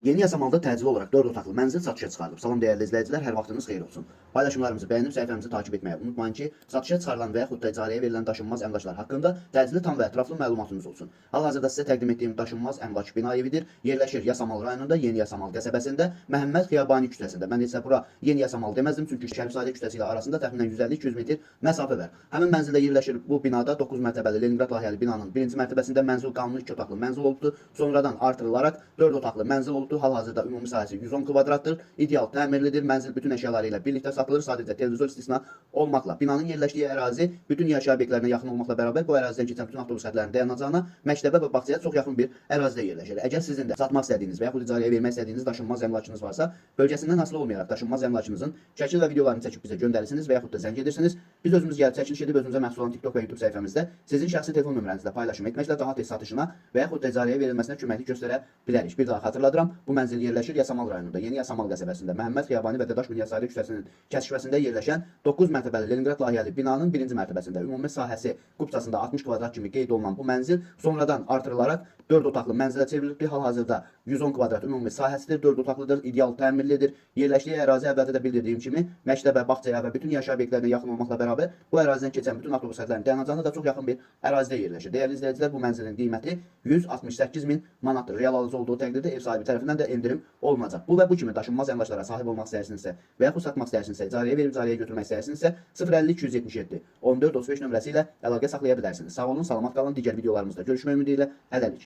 Yeni yasamalda təcili olaraq 4 otaqlı mənzil satışa çıxarılıb. Salam dəyərli izləyicilər, hər vaxtınız xeyir olsun. Paylaşımlarımızı bəyənib səhifəmizi takip etməyi unutmayın ki, satışa çıxarılan və yaxud da icarəyə verilən daşınmaz əmlaklar haqqında təcili tam və ətraflı məlumatınız olsun. Hal-hazırda sizə təqdim etdiyim daşınmaz əmlak bina evidir. Yerləşir Yasamal rayonunda, Yeni Yasamal qəsəbəsində, Məhəmməd Xiyabani küçəsində. Mən isə bura Yeni Yasamal deməzdim, çünki Şərifzadə küçəsi ilə arasında təxminən 150-200 metr məsafə var. Həmin mənzildə yerləşir bu binada 9 mərtəbəli Leningrad layihəli binanın birinci mərtəbəsində mənzil qanuni 2 otaqlı mənzil olubdur. Sonradan artırılaraq 4 otaqlı mənzil olubdur. Hal-hazırda ümumi sahəsi 110 kvadratdır. İdeal təmirlidir. Mənzil bütün əşyaları ilə birlikdə satılır. Sadəcə televizor istisna olmaqla. Binanın yerləşdiyi ərazi bütün yaşayış obyektlərinə yaxın olmaqla bərabər bu ərazidən keçən bütün avtobus xətlərinin dayanacağına, məktəbə və bağçaya çox yaxın bir ərazidə yerləşir. Əgər sizin də satmaq istədiyiniz və yaxud icarəyə vermək istədiyiniz daşınmaz əmlakınız varsa, bölgəsindən asılı olmayaraq daşınmaz əmlakınızın şəkil və videolarını çəkib bizə göndərirsiniz və yaxud da zəng edirsiniz. Biz özümüz gəlib çəkiliş edib özümüzə məxsus olan TikTok və YouTube səhifəmizdə sizin şəxsi telefon nömrənizlə paylaşım etməklə daha tez satışına və yaxud da icarəyə verilməsinə köməklik göstərə bilərik. Bir daha xatırladıram, bu mənzil yerləşir Yasamal rayonunda, Yeni Yasamal qəsəbəsində, Məhəmməd Xiyabani və Dadaş Milyasarlı küçəsinin kəsişməsində yerləşən 9 mərtəbəli Leningrad layihəli binanın birinci mərtəbəsində. Ümumi sahəsi kubçasında 60 kvadrat kimi qeyd olunan bu mənzil sonradan artırılaraq 4 otaqlı mənzilə çevrilibdir. Hal-hazırda 110 kvadrat ümumi sahəsidir, 4 otaqlıdır, ideal təmirlidir. Yerləşdiyi ərazi əvvəldə də bildirdiyim kimi məktəbə, bağçaya və bütün yaşayış obyektlərinə yaxın olmaqla bərabər bu ərazidən keçən bütün avtobus xətlərinin dayanacağına da çox yaxın bir ərazidə yerləşir. Dəyərli izləyicilər, bu mənzilin qiyməti 168 min manatdır. Real alıcı olduğu təqdirdə ev sahibi tərəfindən də endirim olunacaq. Bu və bu kimi daşınmaz əmlaklara sahib olmaq istəyirsinizsə və yaxud satmaq istəyirsinizsə, icarəyə verib icarəyə götürmək istəyirsinizsə 050 277 14 35 nömrəsi ilə əlaqə saxlaya bilərsiniz. Sağ olun, salamat qalın. Digər videolarımızda görüşmək ümidi ilə hələlik.